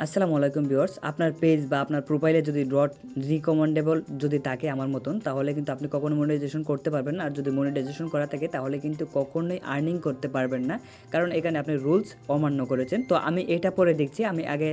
আসসালামু আলাইকুম ভিউয়ার্স, আপনার পেজ বা আপনার প্রোফাইলে যদি ডট রিকমেন্ডেবল যদি থাকে আমার মতন, তাহলে কিন্তু আপনি কখনো মনিটাইজেশন করতে পারবেন না। আর যদি মনিটাইজেশন করা থাকে তাহলে কিন্তু কখনোই আর্নিং করতে পারবেন না, কারণ এখানে আপনি রুলস অমান্য করেছেন। তো আমি এটা পরে দেখছি, আমি আগে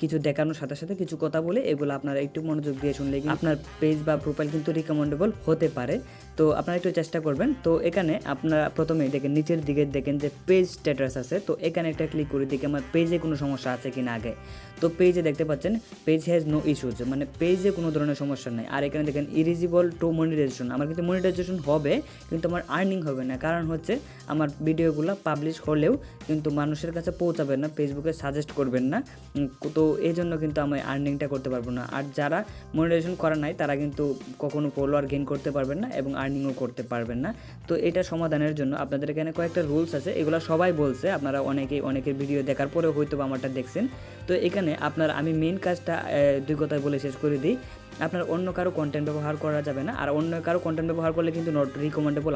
কিছু দেখানোর সাথে সাথে কিছু কথা বলে এগুলো আপনারা একটু মনোযোগ দিয়ে শুনলে আপনার পেজ বা প্রোফাইল কিন্তু রিকমেন্ডেবল হতে পারে। তো আপনারা একটু চেষ্টা করবেন। তো এখানে আপনারা প্রথমেই দেখেন, নিচের দিকে দেখেন যে পেজ স্ট্যাটাস আছে। তো এখানে একটা ক্লিক করে দেখি আমার পেজে কোনো সমস্যা আছে কিনা আগে। তো পেজে দেখতে পাচ্ছেন পেজ হ্যাজ নো ইস্যুজ, মানে পেজে কোনো ধরনের সমস্যা নেই। আর এখানে দেখেন ইলিজিবল টু মনিটাইজেশন, আমার কিন্তু মনিটাইজেশন হবে কিন্তু আমার আর্নিং হবে না, কারণ হচ্ছে আমার ভিডিওগুলো পাবলিশ হলেও কিন্তু মানুষের কাছে পৌঁছাবে না, ফেসবুকে সাজেস্ট করবেন না। তো এই জন্য কিন্তু আমি আর্নিংটা করতে পারবো না। আর যারা মনিটাইজেশন করা নাই তারা কিন্তু কখনো ফলোয়ার গেইন করতে পারবেন না এবং আর্নিংও করতে পারবেন না। তো এটা সমাধানের জন্য আপনাদের এখানে কয়েকটা রুলস আছে, এগুলো সবাই বলছে, আপনারা অনেকের ভিডিও দেখার পরেও হয়তো আমারটা দেখছেন। তো এখানে আপনার আমি মেন কাজটা দুই কথায় বলে শেষ করে দিই। আপনার অন্য কারো কন্টেন্ট ব্যবহার করা যাবে না, আর অন্য কারো কন্টেন্ট ব্যবহার করলে কিন্তু নট রিকমেন্ডেবল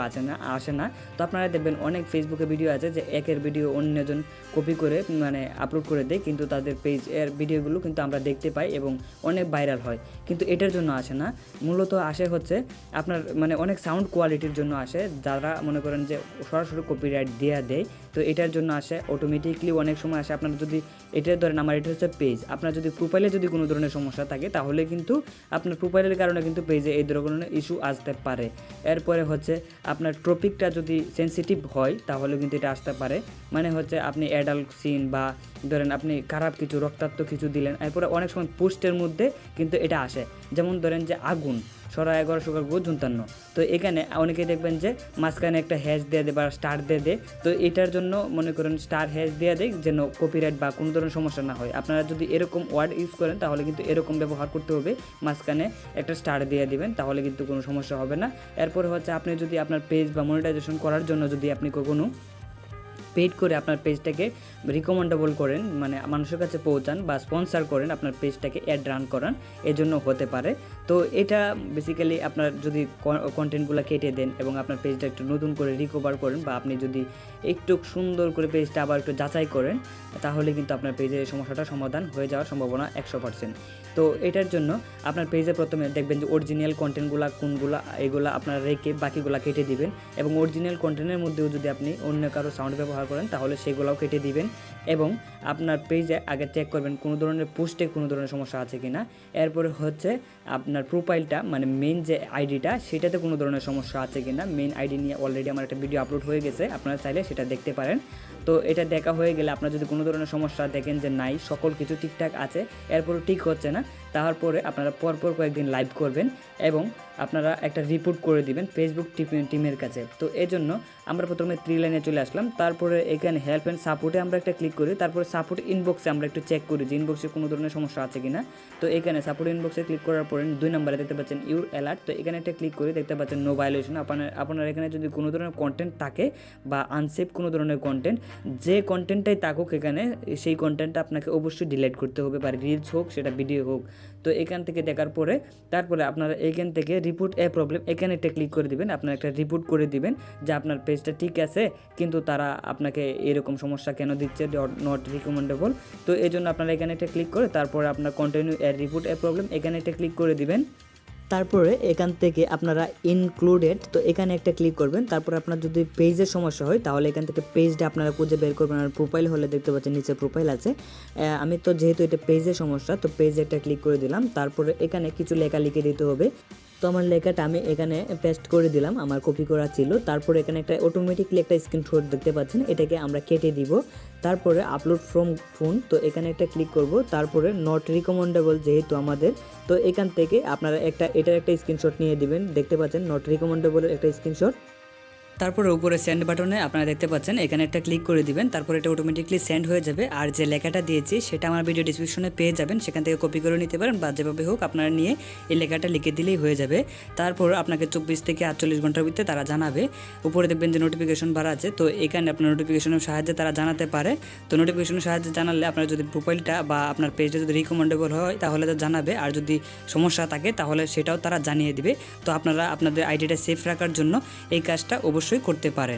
আসে না। তো আপনারা দেখবেন অনেক ফেসবুকে ভিডিও আছে যে একের ভিডিও অন্যজন কপি করে মানে আপলোড করে দেয়, কিন্তু তাদের পেজ এর ভিডিওগুলো কিন্তু আমরা দেখতে পাই এবং অনেক ভাইরাল হয়, কিন্তু এটার জন্য আসে না। মূলত আসে হচ্ছে আপনার মানে অনেক সাউন্ড কোয়ালিটির জন্য আসে, যারা মনে করেন যে সরাসরি কপিরাইট দেয়া দেয়। তো এটার জন্য আসে অটোমেটিকলি, অনেক সময় আসে। আপনার যদি এটা ধরেন আমার এটা হচ্ছে পেজ, আপনার যদি প্রোফাইলে যদি কোনো ধরনের সমস্যা থাকে তাহলে কিন্তু আপনার প্রোফাইলের কারণে কিন্তু পেজে এই ধরনের ইস্যু আসতে পারে। এরপরে হচ্ছে আপনার টপিকটা যদি সেন্সিটিভ হয় তাহলে কিন্তু এটা আসতে পারে, মানে হচ্ছে আপনি অ্যাডাল্ট সিন বা ধরেন আপনি খারাপ কিছু রক্তাক্ত কিছু দিলেন, এরপরে অনেক সময় পোস্টের মধ্যে কিন্তু এটা আসে। যেমন ধরেন যে আগুন সরা 1155। তো এখানে অনেকেই দেখবেন যে মাঝখানে একটা হ্যাশ দিয়ে দেয় বা স্টার দিয়ে দেয়। তো এটার জন্য মনে করেন স্টার হ্যাশ দিয়ে দেয় যেন কপিরাইট বা কোনো ধরনের সমস্যা না হয়। আপনারা যদি এরকম ওয়ার্ড ইউজ করেন তাহলে কিন্তু এরকম ব্যবহার করতে হবে, মাঝখানে একটা স্টার দিয়ে দিবেন, তাহলে কিন্তু কোনো সমস্যা হবে না। এরপরে হচ্ছে আপনি যদি আপনার পেজ বা মনিটাইজেশন করার জন্য যদি আপনি কখনো পেইড করে আপনার পেজটাকে রিকমেন্ডেবল করেন, মানে মানুষের কাছে পৌঁছান বা স্পন্সার করেন, আপনার পেজটাকে অ্যাড রান করান, এজন্য হতে পারে। তো এটা বেসিক্যালি আপনার যদি কন্টেন্টগুলো কেটে দেন এবং আপনার পেজটা একটু নতুন করে রিকভার করেন, বা আপনি যদি একটু সুন্দর করে পেজটা আবার একটু যাচাই করেন, তাহলে কিন্তু আপনার পেজের সমস্যাটা সমাধান হয়ে যাওয়ার সম্ভাবনা 100%। তো এটার জন্য আপনার পেজে প্রথমে দেখবেন যে অরিজিনাল কন্টেন্টগুলো কোনগুলো, এগুলো আপনারা রেখে বাকিগুলো কেটে দিবেন। এবং অরিজিনাল কন্টেন্টের মধ্যেও যদি আপনি অন্য কারো সাউন্ড ব্যবহার করেন তাহলে সেগুলোও কেটে দিবেন। এবং আপনার পেজে আগে চেক করবেন কোনো ধরনের পোস্টে কোনো ধরনের সমস্যা আছে কিনা। এরপরে হচ্ছে আপনার প্রোফাইলটা মানে মেন যে আইডিটা সেটাতে কোনো ধরনের সমস্যা আছে কিনা। মেন আইডি নিয়ে অলরেডি আমার একটা ভিডিও আপলোড হয়ে গেছে, আপনারা চাইলে সেটা দেখতে পারেন। তো এটা দেখা হয়ে গেলে আপনার যদি কোনো ধরনের সমস্যা দেখেন যে নাই, সকল কিছু ঠিকঠাক আছে, এরপরও ঠিক হচ্ছে না, তারপরে আপনারা পরপর কয়েকদিন লাইভ করবেন এবং আপনারা একটা রিপোর্ট করে দিবেন ফেসবুক টিমের কাছে। তো এই জন্য আমরা প্রথমে 3 লাইনে চলে আসলাম, তারপরে এখানে হেল্প অ্যান্ড সাপোর্টে আমরা একটা ক্লিক করি, তারপরে সাপোর্ট ইনবক্সে আমরা একটু চেক করি যে ইনবক্সে কোনো ধরনের সমস্যা আছে কিনা। তো এখানে সাপোর্ট ইনবক্সে ক্লিক করার পরে 2 নম্বরে দেখতে পাচ্ছেন ইউর অ্যালার্ট। তো এখানে একটা ক্লিক করে দেখতে পাচ্ছেন নো ভায়োলেশন। আপনার এখানে যদি কোনো ধরনের কন্টেন্ট থাকে বা আনসেফ কোনো ধরনের কন্টেন্ট, যে কন্টেন্টটাই থাকুক এখানে, সেই কন্টেন্টটা আপনাকে অবশ্যই ডিলিট করতে হবে, বা রিলস হোক সেটা ভিডিও হোক। তো এখান থেকে দেখার পরে তারপরে আপনারা এখান থেকে রিপোর্ট এ প্রবলেম, এখানে একটা ক্লিক করে দিবেন, আপনারা একটা রিপোর্ট করে দিবেন যে আপনার পেজটা ঠিক আছে কিন্তু তারা আপনাকে এরকম সমস্যা কেন দিচ্ছে, নট রিকমেন্ডেবল। তো এই জন্য আপনারা এখানে একটা ক্লিক করে তারপরে আপনার কন্টিনিউ রিপোর্ট এ প্রবলেম, এখানে একটা ক্লিক করে দিবেন। তারপরে এখান থেকে আপনারা ইনক্লুডেড, তো এখানে একটা ক্লিক করবেন। তারপরে আপনার যদি পেজের সমস্যা হয় তাহলে এখান থেকে পেজটা আপনারা খুঁজে বের করবেন। আর প্রোফাইল হলে দেখতে পাচ্ছেন নিচে প্রোফাইল আছে। আমি তো যেহেতু এটা পেজের সমস্যা, তো পেজে একটা ক্লিক করে দিলাম। তারপরে এখানে কিছু লেখা লিখে দিতে হবে। তো আমার লেখাটা আমি এখানে পেস্ট করে দিলাম, আমার কপি করা ছিল। তারপরে এখানে একটা অটোমেটিকলি একটা স্ক্রিনশট দেখতে পাচ্ছেন, এটাকে আমরা কেটে দিব। তারপরে আপলোড ফ্রম ফোন, তো এখানে একটা ক্লিক করব। তারপরে নট রিকমেন্ডেবল যেহেতু আমাদের, তো এখান থেকে আপনারা এটার একটা স্ক্রিনশট নিয়ে দিবেন। দেখতে পাচ্ছেন নট রিকমেন্ডেবলের একটা স্ক্রিনশট। তারপরে উপরে সেন্ড বাটনে আপনারা দেখতে পাচ্ছেন, এখানে একটা ক্লিক করে দিবেন। তারপর এটা অটোমেটিকলি সেন্ড হয়ে যাবে। আর যে লেখাটা দিয়েছি সেটা আমার ভিডিও ডিসক্রিপশনে পেয়ে যাবেন, সেখান থেকে কপি করে নিতে পারেন, বা যেভাবে হোক আপনারা নিয়ে এই লেখাটা লিখে দিলেই হয়ে যাবে। তারপর আপনাকে 24 থেকে 48 ঘন্টার ভিতরে তারা জানাবে। উপরে দেখবেন যে নোটিফিকেশন বার আছে, তো এখানে আপনার নোটিফিকেশনের সাহায্যে তারা জানাতে পারে। তো নোটিফিকেশনের সাহায্যে জানালে আপনার যদি প্রোফাইলটা বা আপনার পেজটা যদি রিকমেন্ডেবল হয় তাহলে তো জানাবে, আর যদি সমস্যা থাকে তাহলে সেটাও তারা জানিয়ে দিবে। তো আপনারা আপনাদের আইডিটা সেফ রাখার জন্য এই কাজটা অবশ্যই করতে পারেন।